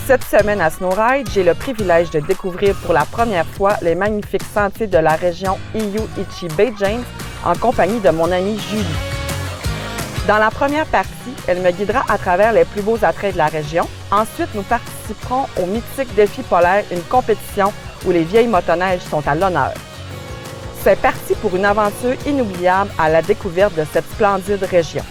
Cette semaine à Snowride, j'ai le privilège de découvrir pour la première fois les magnifiques sentiers de la région Iyu-Ichi-Bay James en compagnie de mon amie Julie. Dans la première partie, elle me guidera à travers les plus beaux attraits de la région. Ensuite, nous participerons au mythique défi polaire, une compétition où les vieilles motoneiges sont à l'honneur. C'est parti pour une aventure inoubliable à la découverte de cette splendide région.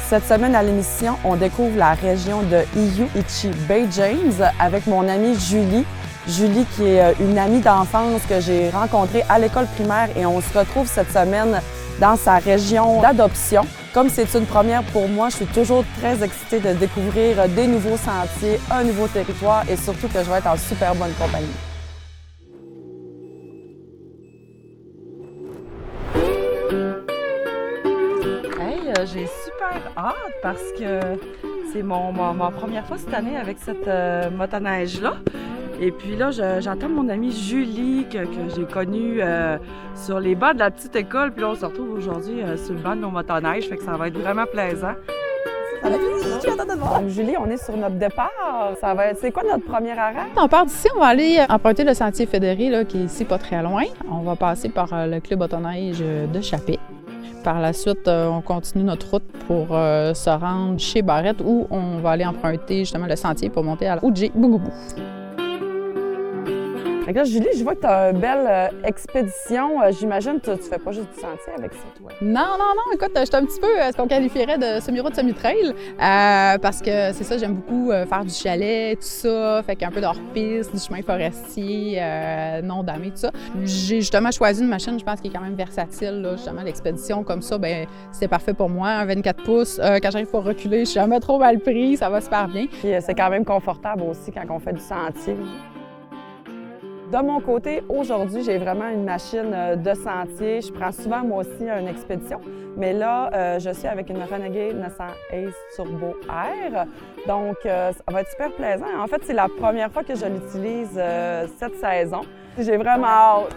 Cette semaine à l'émission, on découvre la région de Iyu-Ichi-Bay James avec mon amie Julie. Julie qui est une amie d'enfance que j'ai rencontrée à l'école primaire et on se retrouve cette semaine dans sa région d'adoption. Comme c'est une première pour moi, je suis toujours très excitée de découvrir des nouveaux sentiers, un nouveau territoire et surtout que je vais être en super bonne compagnie. J'ai super hâte parce que c'est ma première fois cette année avec cette motoneige-là. Et puis là, j'attends mon amie Julie que j'ai connue sur les bancs de la petite école. Puis là, on se retrouve aujourd'hui sur le banc de nos motoneiges, fait que ça va être vraiment plaisant. Donc, Julie, on est sur notre départ. C'est quoi notre premier arrêt? On part d'ici, on va aller emprunter le sentier fédéré là, qui est ici pas très loin. On va passer par le club motoneige de Chappé. Par la suite, on continue notre route pour se rendre chez Barrette où on va aller emprunter justement le sentier pour monter à la Oudjé-Bougoubou. Fait que là, Julie, je vois que tu as une belle expédition. J'imagine que tu fais pas juste du sentier avec ça, toi. Non, écoute, je suis un petit peu ce qu'on qualifierait de semi-route, semi-trail parce que c'est ça, j'aime beaucoup faire du chalet, tout ça, fait qu'un peu d'hors-piste, du chemin forestier, non damé, tout ça. J'ai justement choisi une machine, je pense, qui est quand même versatile, là, justement, l'expédition comme ça, ben c'est parfait pour moi, un 24 pouces. Quand j'arrive pour reculer, je suis jamais trop mal pris, ça va super bien. Puis c'est quand même confortable aussi quand on fait du sentier. De mon côté, aujourd'hui, j'ai vraiment une machine de sentier. Je prends souvent, moi aussi, une expédition. Mais là, je suis avec une Renegade 900 Ace Turbo Air. Donc, ça va être super plaisant. En fait, c'est la première fois que je l'utilise cette saison. J'ai vraiment hâte.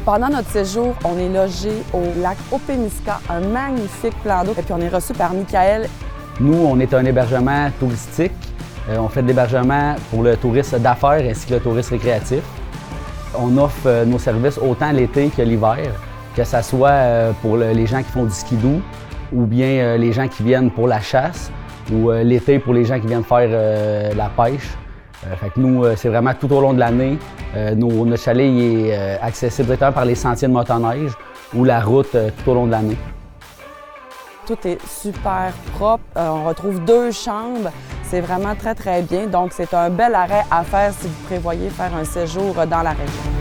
Pendant notre séjour, on est logé au lac Opémisca, un magnifique plan d'eau. Et puis on est reçu par Michael. Nous, on est un hébergement touristique. On fait de l'hébergement pour le tourisme d'affaires ainsi que le tourisme récréatif. On offre nos services autant l'été que l'hiver, que ce soit pour les gens qui font du skidoo ou bien les gens qui viennent pour la chasse ou l'été pour les gens qui viennent faire la pêche. Fait que nous, c'est vraiment tout au long de l'année. Notre chalet est accessible directement par les sentiers de motoneige ou la route tout au long de l'année. Tout est super propre. On retrouve 2 chambres. C'est vraiment très, très bien. Donc, c'est un bel arrêt à faire si vous prévoyez faire un séjour dans la région.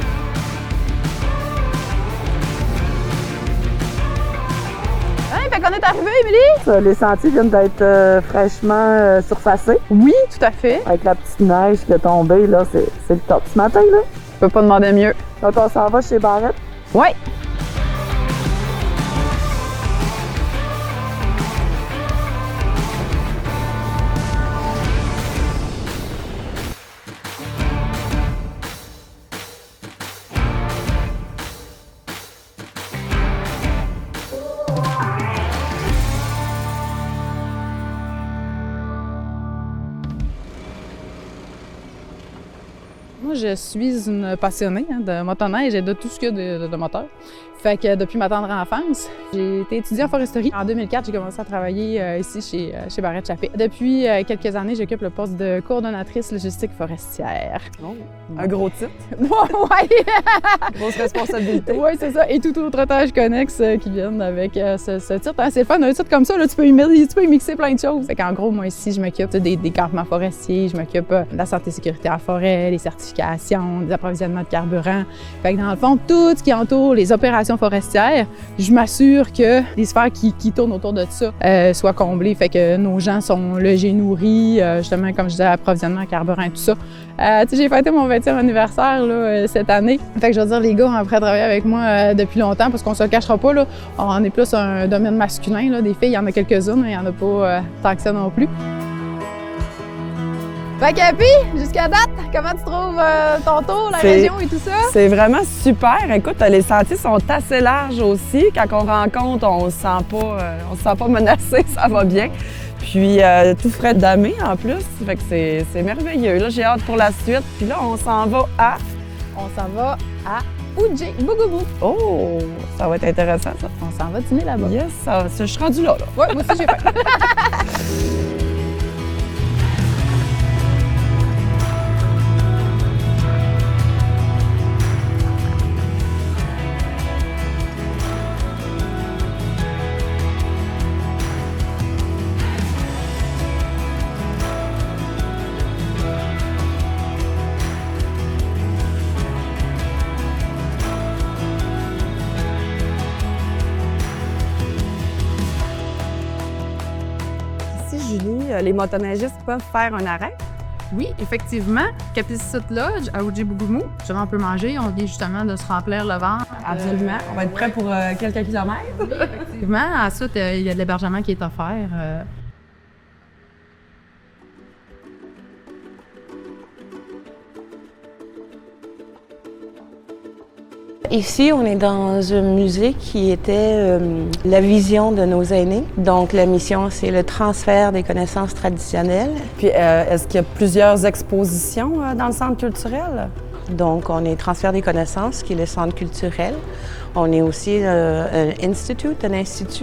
Fait qu'on est arrivé, Émilie! Les sentiers viennent d'être fraîchement surfacés. Oui, tout à fait. Avec la petite neige qui est tombée, là, c'est le top ce matin, là. Je peux pas demander mieux. Donc, on s'en va chez Barrette. Oui! Moi, je suis une passionnée de motoneige et de tout ce qu'il y a de moteur. Fait que depuis ma tendre enfance, j'ai été étudiée en foresterie. En 2004, j'ai commencé à travailler ici chez Barrette-Chappé. Depuis quelques années, j'occupe le poste de coordonnatrice logistique forestière. Oh, un gros titre. Oui! Grosse responsabilité. Oui, c'est ça. Et tout autre tâche connexe qui viennent avec ce titre. Hein, c'est le fun, un titre comme ça, là, tu peux y mixer plein de choses. Fait qu'en gros, moi ici, je m'occupe des campements forestiers, je m'occupe de la santé et sécurité en forêt, les certifications, des approvisionnements de carburant. Fait que dans le fond, tout ce qui entoure les opérations forestières, je m'assure que les sphères qui tournent autour de ça soient comblées. Fait que nos gens sont logés, nourris, justement, comme je disais, approvisionnement en carburant et tout ça. J'ai fêté mon 20e anniversaire là, cette année. Fait que je veux dire, les gars ont appris à travailler avec moi depuis longtemps parce qu'on se le cachera pas. Là, on est plus un domaine masculin. Là. Des filles, il y en a quelques-unes, mais il n'y en a pas tant que ça non plus. Fait qu'Happy, jusqu'à date, comment tu trouves ton tour, la région et tout ça? C'est vraiment super. Écoute, les sentiers sont assez larges aussi. Quand on rencontre, on se sent pas menacé, ça va bien. Puis tout frais damé en plus, fait que c'est merveilleux. Là, j'ai hâte pour la suite. Puis là, on s'en va à... On s'en va à Oudjé-Bougoumou. Oh, ça va être intéressant ça. On s'en va dîner là-bas. Yes, je suis rendue là. Oui, moi aussi j'ai fait. Julie, les motoneigistes peuvent faire un arrêt? Oui, effectivement. Capicite Lodge à Oudjé-Bougoumou. On peut manger, on vient justement de se remplir le ventre. Absolument. On va être prêt pour quelques kilomètres. Oui, effectivement. Ensuite, il y a de l'hébergement qui est offert. Ici, on est dans un musée qui était la vision de nos aînés. Donc, la mission, c'est le transfert des connaissances traditionnelles. Puis, est-ce qu'il y a plusieurs expositions dans le centre culturel? Donc, on est transfert des connaissances, qui est le centre culturel. On est aussi un institut,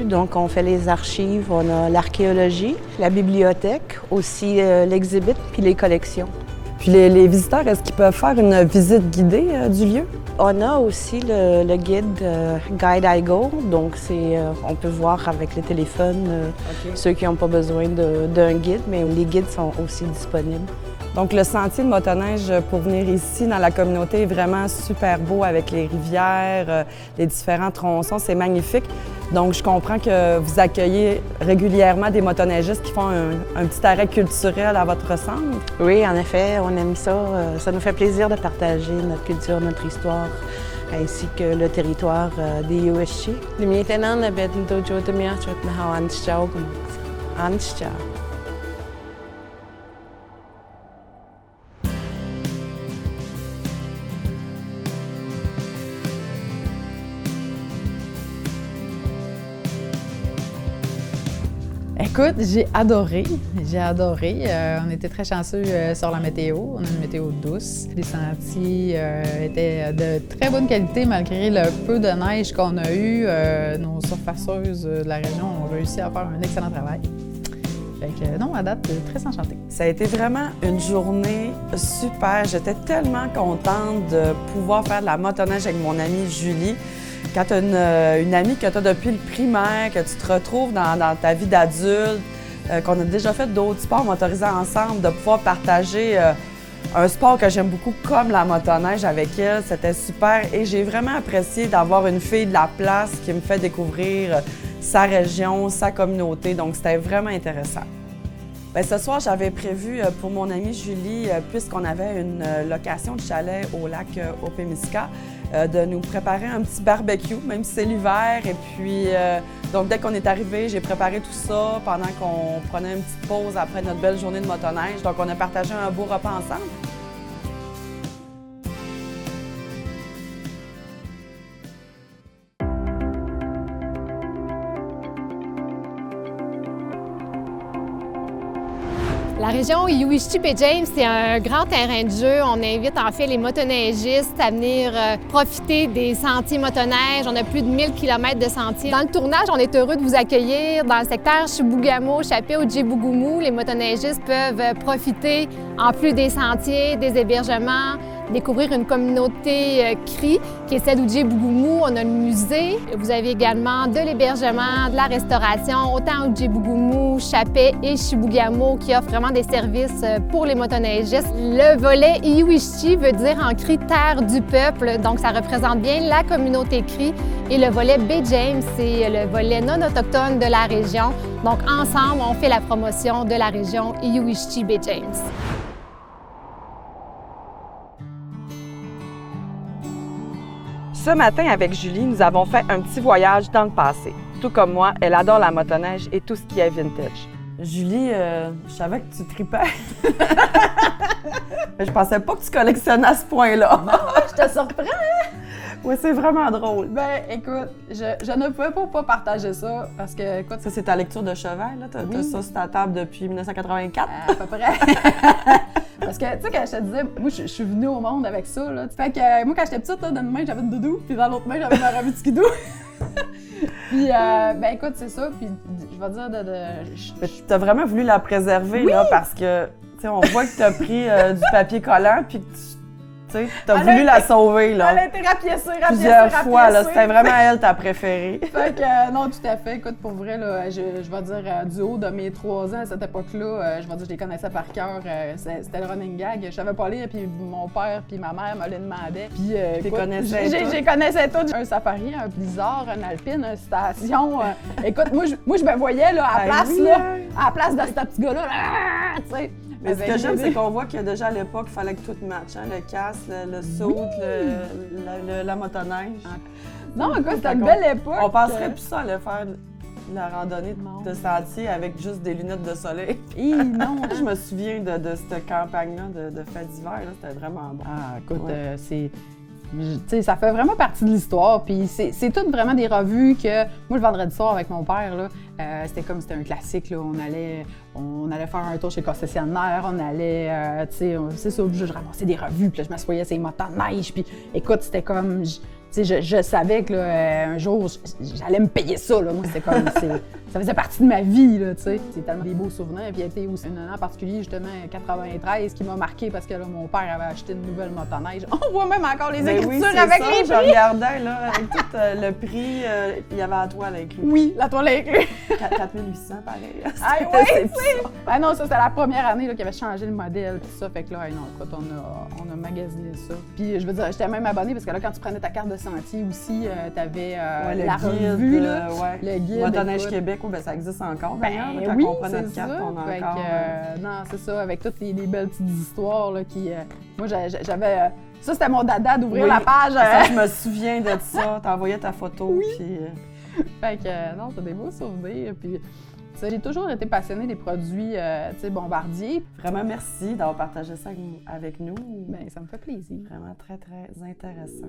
donc on fait les archives, on a l'archéologie, la bibliothèque, aussi l'exhibit, puis les collections. Puis les visiteurs, est-ce qu'ils peuvent faire une visite guidée du lieu? On a aussi le guide Guide I Go, donc on peut voir avec le téléphone ceux qui n'ont pas besoin d'un guide, mais les guides sont aussi disponibles. Donc le sentier de motoneige pour venir ici dans la communauté est vraiment super beau avec les rivières, les différents tronçons, c'est magnifique. Donc je comprends que vous accueillez régulièrement des motoneigistes qui font un petit arrêt culturel à votre centre. Oui, en effet, on aime ça. Ça nous fait plaisir de partager notre culture, notre histoire, ainsi que le territoire des Yuichi. Écoute, j'ai adoré. On était très chanceux sur la météo. On a une météo douce. Les sentiers étaient de très bonne qualité malgré le peu de neige qu'on a eu. Nos surfaceuses de la région ont réussi à faire un excellent travail. Fait que non, à date, très enchantée. Ça a été vraiment une journée super. J'étais tellement contente de pouvoir faire de la motoneige avec mon amie Julie. Quand tu as une amie que tu as depuis le primaire, que tu te retrouves dans ta vie d'adulte, qu'on a déjà fait d'autres sports motorisés ensemble, de pouvoir partager un sport que j'aime beaucoup comme la motoneige avec elle, c'était super. Et j'ai vraiment apprécié d'avoir une fille de la place qui me fait découvrir sa région, sa communauté. Donc, c'était vraiment intéressant. Bien, ce soir, j'avais prévu pour mon amie Julie, puisqu'on avait une location de chalet au lac Opémisca, de nous préparer un petit barbecue, même si c'est l'hiver. Et puis, donc dès qu'on est arrivé, j'ai préparé tout ça pendant qu'on prenait une petite pause après notre belle journée de motoneige. Donc, on a partagé un beau repas ensemble. La région Iou-Ichty Bay James, c'est un grand terrain de jeu. On invite en fait les motoneigistes à venir profiter des sentiers motoneige. On a plus de 1000 km de sentiers. Dans le tournage, on est heureux de vous accueillir dans le secteur Chibougamau, Chapé ou Djibougoumou. Les motoneigistes peuvent profiter, en plus des sentiers, des hébergements, découvrir une communauté CRI qui est celle du Djibougoumou. On a le musée. Vous avez également de l'hébergement, de la restauration, autant au Djibougoumou, Chapé et Chibougamau qui offrent vraiment des services pour les motoneigistes. Le volet Iou-Ichty veut dire en cri terre du peuple, donc ça représente bien la communauté CRI. Et le volet Bay James, c'est le volet non autochtone de la région. Donc ensemble, on fait la promotion de la région Iou-Ichty Bay James. Ce matin, avec Julie, nous avons fait un petit voyage dans le passé. Tout comme moi, elle adore la motoneige et tout ce qui est vintage. Julie, je savais que tu tripais. Mais je pensais pas que tu collectionnais à ce point-là. Je te surprends! Oui, c'est vraiment drôle. Ben, écoute, je ne pouvais pas partager ça parce que, écoute, Ça, c'est ta lecture de cheval, là? T'as ça sur ta table depuis 1984? à peu près. Parce que, tu sais, quand je te disais, moi, je suis venue au monde avec ça, là. Fait que, moi, quand j'étais petite, là, dans une main, j'avais une doudou, puis dans l'autre main, j'avais ma revue de skidoo. Puis, ben, écoute, c'est ça, puis je vais dire Mais t'as vraiment voulu la préserver, là, parce que, tu sais, on voit que t'as pris du papier collant, puis que tu as voulu la sauver, là. Elle a été rapiécée, Plusieurs fois, là. C'était vraiment elle ta préférée. Fait que, non, tout à fait. Écoute, pour vrai, là, je vais dire, du haut de mes 3 ans à cette époque-là, je vais dire, je les connaissais par cœur. C'était le running gag. Je savais pas lire, puis mon père puis ma mère me le demandaient. Puis, écoute, j'ai connaissais tout. Un safari, un blizzard, un alpine, une station. Écoute, moi, je me voyais, là, à la place, là, à la place de ce petit gars-là, tu sais. Mais ce que j'aime, c'est qu'on voit que déjà à l'époque, il fallait que tout matche, hein? Le casque, le saut, la motoneige. Non, écoute, c'était une belle époque. On penserait plus ça, aller faire la randonnée de sentier avec juste des lunettes de soleil. Non, Je me souviens de cette campagne-là de fête d'hiver, c'était vraiment bon. Ah, écoute, c'est... Tu sais, ça fait vraiment partie de l'histoire, puis c'est toutes vraiment des revues que... Moi, le vendredi soir, avec mon père, là, c'était un classique, là. On allait faire un tour chez le concessionnaire, on allait, tu sais, c'est ça, je ramassais des revues, puis là, je m'assoyais sur les motoneiges, puis écoute, c'était comme... Je savais que là, un jour, j'allais me payer ça. Là. Moi, c'était comme, ça faisait partie de ma vie. Là, c'est tellement des beaux souvenirs. Puis il y a été aussi un an particulier, justement, 93, qui m'a marqué parce que là, mon père avait acheté une nouvelle motoneige. On voit même encore les écritures avec les prix. Je regardais, là, avec tout le prix, il y avait la toile inclus. Oui, la toile inclus. 4800, pareil. Ah oui, ben non, ça, c'était la première année qu'il avait changé le modèle. Tout ça, fait que là, non, écoute, on a magasiné ça. Puis je veux dire, j'étais même abonnée parce que là, quand tu prenais ta carte de sentier aussi, t'avais la revue, là, le guide. Motoneige Québec, ben, ça existe encore d'ailleurs. Quand on prend notre carte, on a encore... non, c'est ça, avec toutes les belles petites histoires là, qui... moi, j'avais... ça, c'était mon dada d'ouvrir la page. Ça, je me souviens de ça. T'envoyais ta photo, puis... Fait que, non, c'est des beaux souvenirs, puis... J'ai toujours été passionnée des produits Bombardier. Vraiment, merci d'avoir partagé ça avec nous. Bien, ça me fait plaisir. Vraiment très, très intéressant.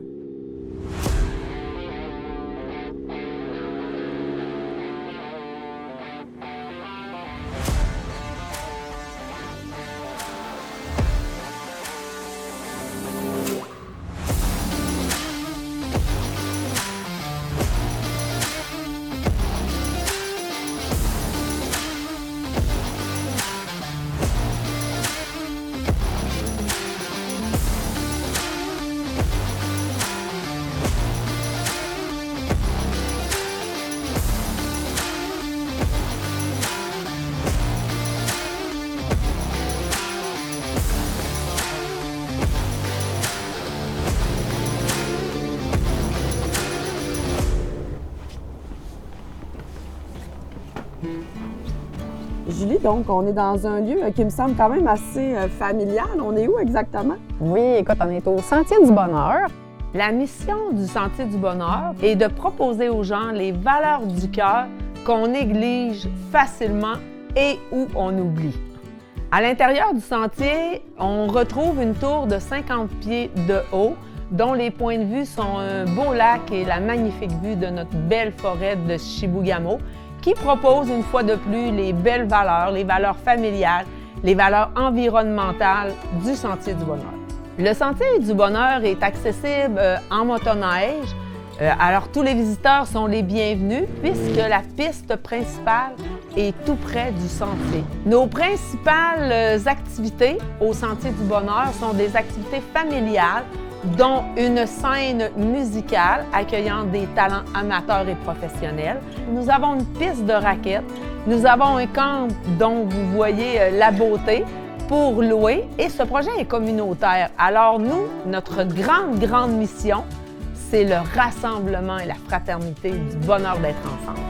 Julie, donc, on est dans un lieu qui me semble quand même assez familial. On est où exactement? Oui, écoute, on est au Sentier du Bonheur. La mission du Sentier du Bonheur est de proposer aux gens les valeurs du cœur qu'on néglige facilement et ou on oublie. À l'intérieur du sentier, on retrouve une tour de 50 pieds de haut, dont les points de vue sont un beau lac et la magnifique vue de notre belle forêt de Chibougamau, qui propose une fois de plus les belles valeurs familiales les valeurs environnementales du Sentier du Bonheur. Le Sentier du Bonheur est accessible en motoneige. Alors, tous les visiteurs sont les bienvenus puisque la piste principale est tout près du sentier. Nos principales activités au Sentier du Bonheur sont des activités familiales, dont une scène musicale accueillant des talents amateurs et professionnels. Nous avons une piste de raquettes. Nous avons un camp dont vous voyez la beauté pour louer et ce projet est communautaire. Alors nous, notre grande mission, c'est le rassemblement et la fraternité du bonheur d'être ensemble.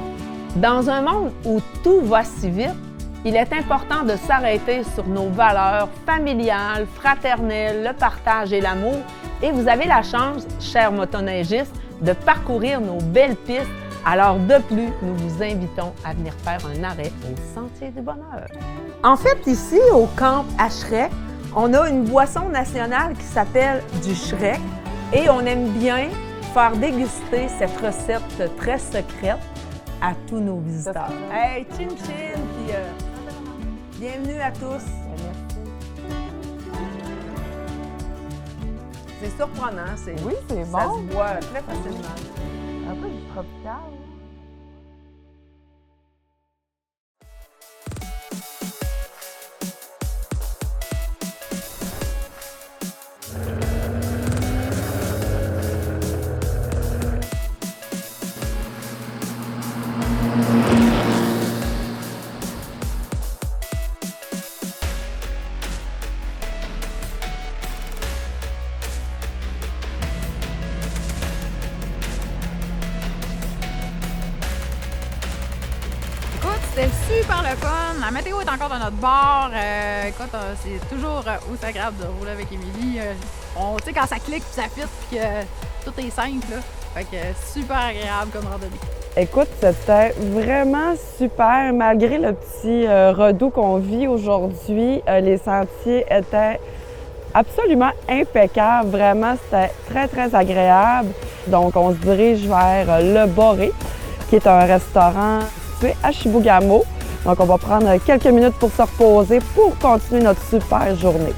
Dans un monde où tout va si vite, il est important de s'arrêter sur nos valeurs familiales, fraternelles, le partage et l'amour. Et vous avez la chance, chers motoneigistes, de parcourir nos belles pistes. Alors de plus, nous vous invitons à venir faire un arrêt au Sentier du Bonheur. En fait, ici, au camp à Shrek, on a une boisson nationale qui s'appelle du Shrek et on aime bien faire déguster cette recette très secrète à tous nos visiteurs. Hey, chin chin, puis bienvenue à tous. C'est surprenant, Oui, c'est bon. Ça se boit très facilement. Un peu du tropical. C'était super le fun. La météo est encore de notre bord. Écoute, c'est toujours aussi agréable de rouler avec Émilie. Tu sais, quand ça clique, puis ça fit, puis que tout est simple, là. Fait que super agréable comme randonnée. Écoute, c'était vraiment super. Malgré le petit redout qu'on vit aujourd'hui, les sentiers étaient absolument impeccables. Vraiment, c'était très agréable. Donc, on se dirige vers Le Boré, qui est un restaurant situé à Chibougamau. Donc, on va prendre quelques minutes pour se reposer pour continuer notre super journée.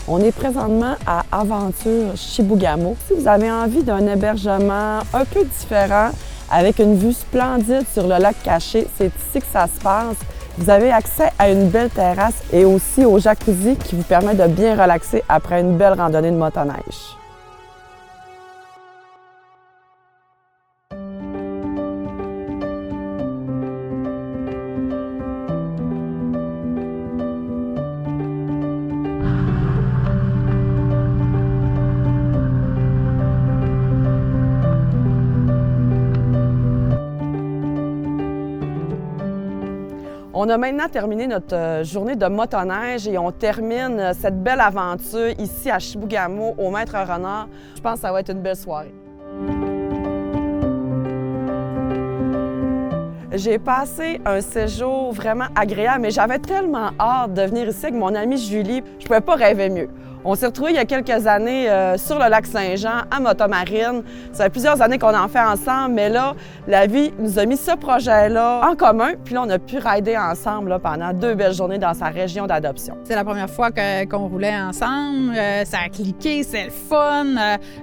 On est présentement à Aventure Chibougamau. Si vous avez envie d'un hébergement un peu différent, avec une vue splendide sur le lac Caché, c'est ici que ça se passe. Vous avez accès à une belle terrasse et aussi au jacuzzi qui vous permet de bien relaxer après une belle randonnée de motoneige. On a maintenant terminé notre journée de motoneige et on termine cette belle aventure ici à Chibougamau au Maître Renard. Je pense que ça va être une belle soirée. J'ai passé un séjour vraiment agréable, mais j'avais tellement hâte de venir ici avec mon amie Julie. Je ne pouvais pas rêver mieux. On s'est retrouvés il y a quelques années sur le lac Saint-Jean, à Motomarine. Ça fait plusieurs années qu'on en fait ensemble, mais là, la vie nous a mis ce projet-là en commun. Puis là, on a pu rider ensemble là, pendant 2 belles journées dans sa région d'adoption. C'est la première fois qu'on roulait ensemble. Ça a cliqué, c'est le fun.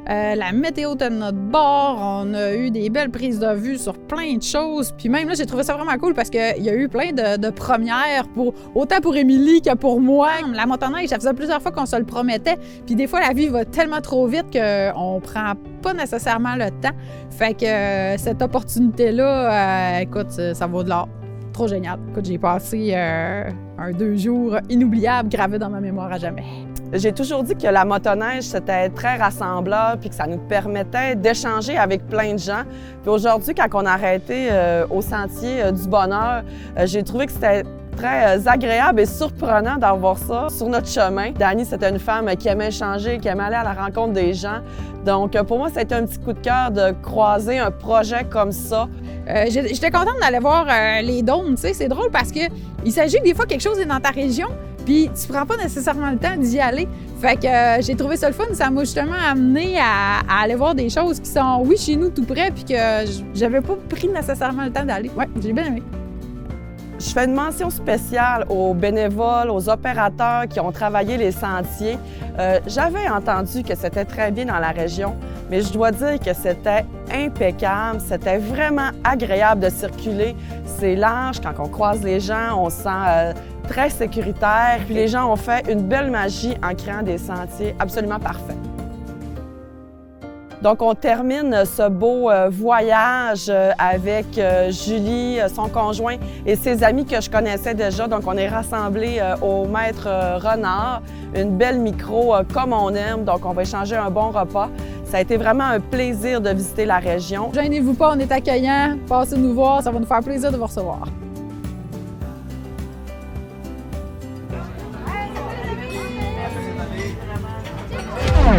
La météo était de notre bord. On a eu des belles prises de vue sur plein de choses. Puis même là, j'ai trouvé ça vraiment cool parce qu'il y a eu plein de premières, autant pour Émilie que pour moi. La motoneige, ça faisait plusieurs fois qu'on se le promettait. Puis des fois, la vie va tellement trop vite qu'on prend pas nécessairement le temps. Fait que cette opportunité-là, écoute, ça vaut de l'or. Trop génial. Écoute, j'ai passé 2 jours inoubliables gravés dans ma mémoire à jamais. J'ai toujours dit que la motoneige, c'était très rassembleur puis que ça nous permettait d'échanger avec plein de gens. Puis aujourd'hui, quand on a arrêté au Sentier du Bonheur, j'ai trouvé que c'était très agréable et surprenant d'avoir ça sur notre chemin. Dani, c'était une femme qui aimait échanger, qui aimait aller à la rencontre des gens. Donc, pour moi, ça a été un petit coup de cœur de croiser un projet comme ça. J'étais contente d'aller voir les dômes, tu sais, c'est drôle parce que il s'agit que des fois quelque chose est dans ta région, puis tu prends pas nécessairement le temps d'y aller. Fait que j'ai trouvé ça le fun, ça m'a justement amené à aller voir des choses qui sont, oui, chez nous tout près, puis que j'avais pas pris nécessairement le temps d'aller. Ouais, j'ai bien aimé. Je fais une mention spéciale aux bénévoles, aux opérateurs qui ont travaillé les sentiers. J'avais entendu que c'était très bien dans la région, mais je dois dire que c'était impeccable, c'était vraiment agréable de circuler. C'est large, quand on croise les gens, on se sent très sécuritaire. Puis les gens ont fait une belle magie en créant des sentiers absolument parfaits. Donc, on termine ce beau voyage avec Julie, son conjoint et ses amis que je connaissais déjà. Donc, on est rassemblés au Maître Renard, une belle micro comme on aime. Donc, on va échanger un bon repas. Ça a été vraiment un plaisir de visiter la région. Gênez-vous pas, on est accueillants. Passez nous voir, ça va nous faire plaisir de vous recevoir.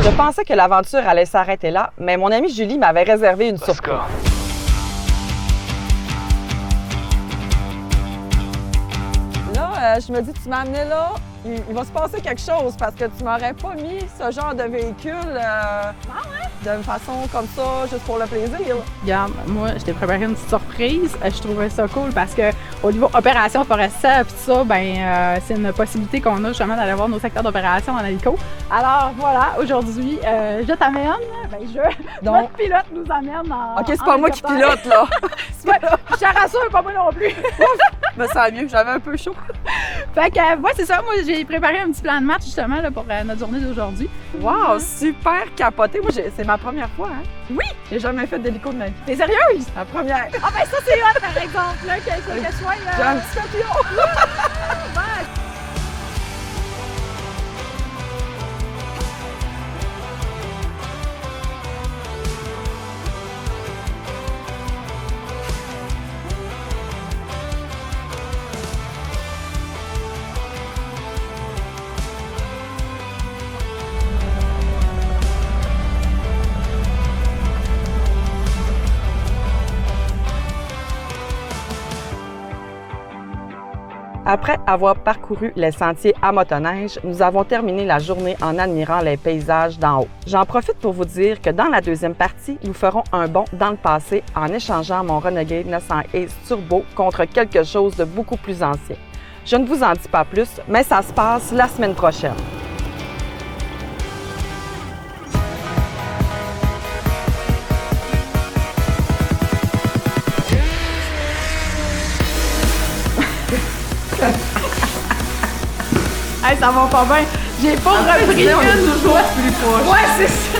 Je pensais que l'aventure allait s'arrêter là, mais mon amie Julie m'avait réservé une surprise. Là, je me dis, tu m'as amené là, il va se passer quelque chose parce que tu m'aurais pas mis ce genre de véhicule de façon comme ça, juste pour le plaisir. Regarde, moi, je t'ai préparé une petite surprise. Je trouvais ça cool parce qu'au niveau opération forestière et tout ça, c'est une possibilité qu'on a justement d'aller voir nos secteurs d'opération en hélico. Alors voilà, aujourd'hui, je t'amène, notre pilote nous amène en OK, c'est pas moi qui pilote, là. Je te rassure, pas moi non plus. Je me sens mieux, j'avais un peu chaud. Fait que, ouais, c'est ça. Moi, j'ai préparé un petit plan de match justement là, pour notre journée d'aujourd'hui. Wow, super capoté. Moi, c'est ma première fois, hein? Oui! J'ai jamais fait d'hélico de ma vie. T'es sérieuse? La première. Ah, ben ça, c'est hot, par exemple, là, que je sois. J'ai un petit papillon. Après avoir parcouru les sentiers à motoneige, nous avons terminé la journée en admirant les paysages d'en haut. J'en profite pour vous dire que dans la deuxième partie, nous ferons un bond dans le passé en échangeant mon Renegade 900 Ace Turbo contre quelque chose de beaucoup plus ancien. Je ne vous en dis pas plus, mais ça se passe la semaine prochaine. Hey, ça va pas bien. J'ai pas repris une. Toujours plus proche. Ouais, c'est ça.